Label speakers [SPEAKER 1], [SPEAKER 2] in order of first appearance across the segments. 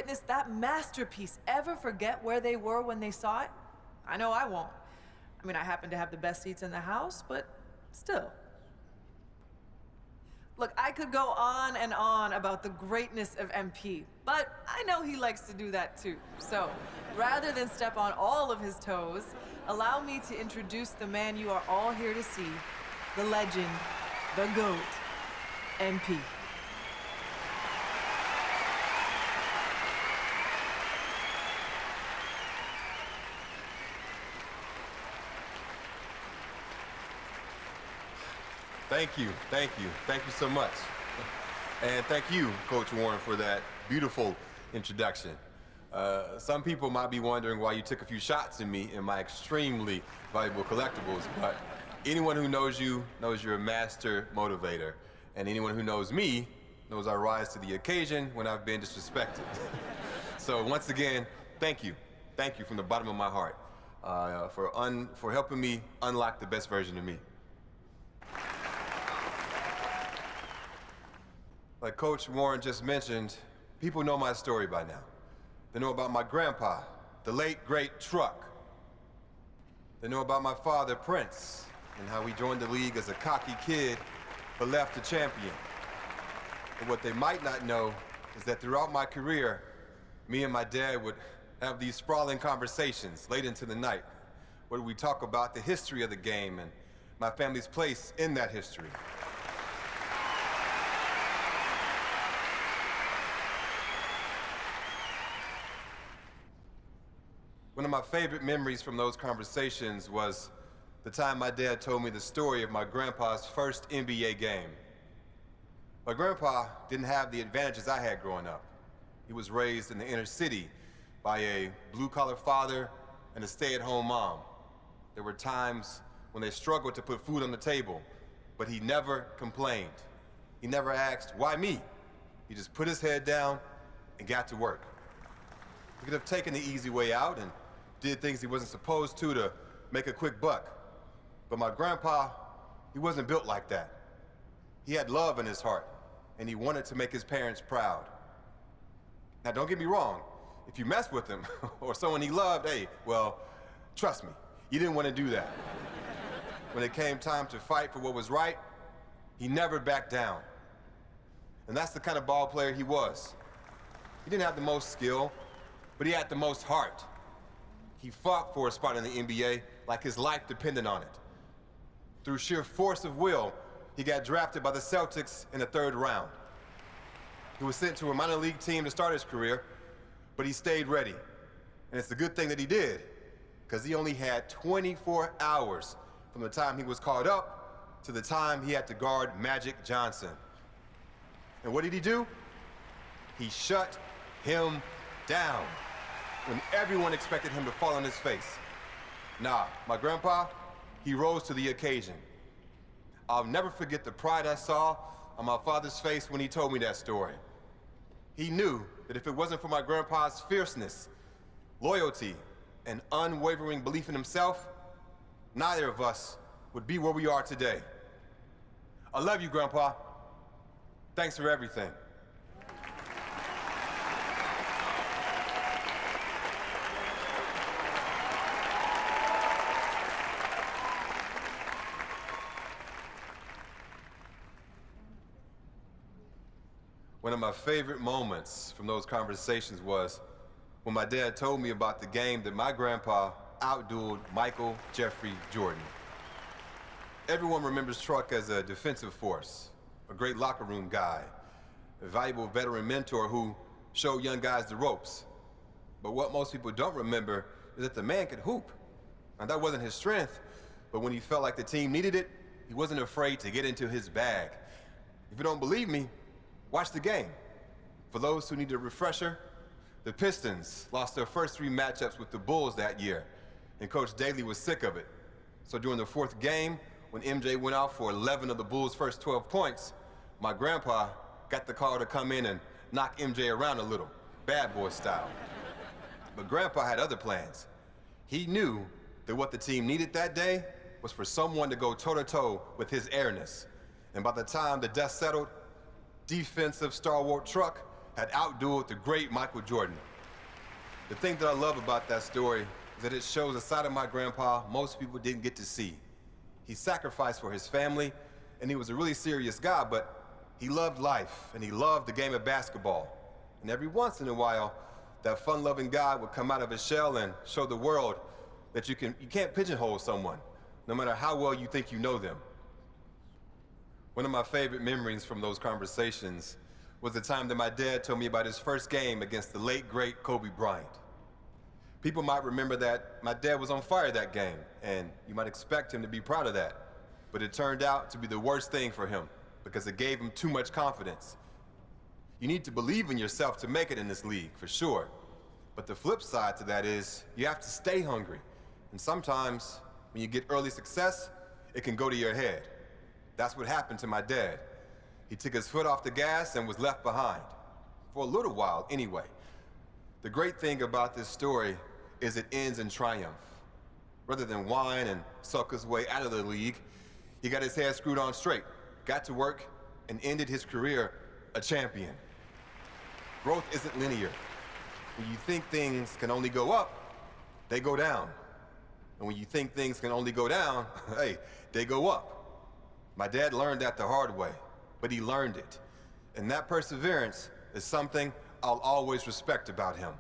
[SPEAKER 1] witnessed that masterpiece ever forget where they were when they saw it? I know I won't. I mean, I happen to have the best seats in the house, but still. Look, I could go on and on about the greatness of MP, but I know he likes to do that too. So, rather than step on all of his toes, allow me to introduce the man you are all here to see, the legend, the GOAT, MP.
[SPEAKER 2] Thank you so much. And thank you, Coach Warren, for that beautiful introduction. Some people might be wondering why you took a few shots at me in my extremely valuable collectibles, but anyone who knows you knows you're a master motivator, and anyone who knows me knows I rise to the occasion when I've been disrespected. So once again, thank you from the bottom of my heart for helping me unlock the best version of me. Like Coach Warren just mentioned, people know my story by now. They know about my grandpa, the late, great Truck. They know about my father, Prince, and how he joined the league as a cocky kid, but left a champion. And what they might not know is that throughout my career, me and my dad would have these sprawling conversations late into the night, where we talk about the history of the game and my family's place in that history. One of my favorite memories from those conversations was the time my dad told me the story of my grandpa's first NBA game. My grandpa didn't have the advantages I had growing up. He was raised in the inner city by a blue-collar father and a stay-at-home mom. There were times when they struggled to put food on the table, but he never complained. He never asked, why me? He just put his head down and got to work. He could have taken the easy way out and did things he wasn't supposed to make a quick buck. But my grandpa, he wasn't built like that. He had love in his heart, and he wanted to make his parents proud. Now, don't get me wrong. If you mess with him or someone he loved, hey, well, trust me, you didn't want to do that. When it came time to fight for what was right, he never backed down. And that's the kind of ball player he was. He didn't have the most skill, but he had the most heart. He fought for a spot in the NBA like his life depended on it. Through sheer force of will, he got drafted by the Celtics in the 3rd round. He was sent to a minor league team to start his career, but he stayed ready. And it's a good thing that he did, because he only had 24 hours from the time he was called up to the time he had to guard Magic Johnson. And what did he do? He shut him down when everyone expected him to fall on his face. Nah, my grandpa, he rose to the occasion. I'll never forget the pride I saw on my father's face when he told me that story. He knew that if it wasn't for my grandpa's fierceness, loyalty, and unwavering belief in himself, neither of us would be where we are today. I love you, Grandpa. Thanks for everything. One of my favorite moments from those conversations was when my dad told me about the game that my grandpa outdueled Michael Jeffrey Jordan. Everyone remembers Truck as a defensive force, a great locker room guy, a valuable veteran mentor who showed young guys the ropes. But what most people don't remember is that the man could hoop. And that wasn't his strength, but when he felt like the team needed it, he wasn't afraid to get into his bag. If you don't believe me, watch the game. For those who need a refresher, the Pistons lost their first 3 matchups with the Bulls that year, and Coach Daly was sick of it. So during the 4th game, when MJ went out for 11 of the Bulls' first 12 points, my grandpa got the call to come in and knock MJ around a little, bad boy style. But Grandpa had other plans. He knew that what the team needed that day was for someone to go toe-to-toe with his airness. And by the time the dust settled, defensive stalwart Truck had outdueled the great Michael Jordan. The thing that I love about that story is that it shows a side of my grandpa most people didn't get to see. He sacrificed for his family, and he was a really serious guy, but he loved life, and he loved the game of basketball. And every once in a while, that fun-loving guy would come out of his shell and show the world that you can't pigeonhole someone, no matter how well you think you know them. One of my favorite memories from those conversations was the time that my dad told me about his first game against the late, great Kobe Bryant. People might remember that my dad was on fire that game, and you might expect him to be proud of that. But it turned out to be the worst thing for him, because it gave him too much confidence. You need to believe in yourself to make it in this league, for sure. But the flip side to that is, you have to stay hungry. And sometimes, when you get early success, it can go to your head. That's what happened to my dad. He took his foot off the gas and was left behind. For a little while, anyway. The great thing about this story is it ends in triumph. Rather than whine and sulk his way out of the league, he got his head screwed on straight, got to work, and ended his career a champion. Growth isn't linear. When you think things can only go up, they go down. And when you think things can only go down, hey, they go up. My dad learned that the hard way, but he learned it. And that perseverance is something I'll always respect about him.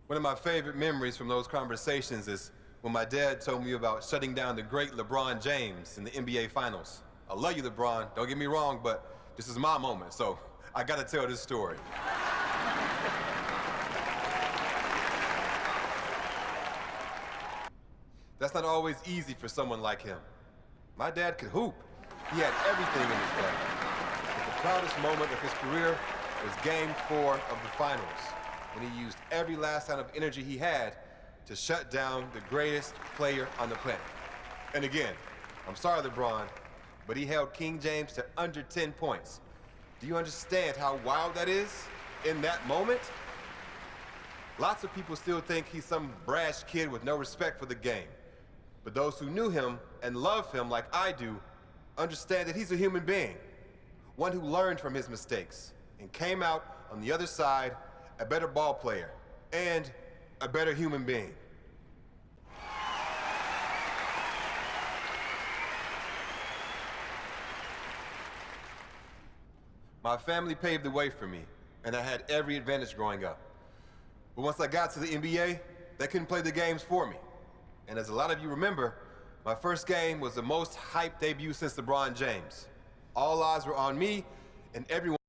[SPEAKER 2] One of my favorite memories from those conversations is when my dad told me about shutting down the great LeBron James in the NBA Finals. I love you, LeBron, don't get me wrong, but this is my moment, so I gotta tell this story. That's not always easy for someone like him. My dad could hoop. He had everything in his bag. But the proudest moment of his career was Game 4 of the Finals, when he used every last ounce of energy he had to shut down the greatest player on the planet. And again, I'm sorry, LeBron, but he held King James to under 10 points. Do you understand how wild that is in that moment? Lots of people still think he's some brash kid with no respect for the game. But those who knew him and love him like I do understand that he's a human being, one who learned from his mistakes and came out on the other side a better ball player and a better human being. My family paved the way for me, and I had every advantage growing up. But once I got to the NBA, they couldn't play the games for me. And as a lot of you remember, my first game was the most hyped debut since LeBron James. All eyes were on me, and everyone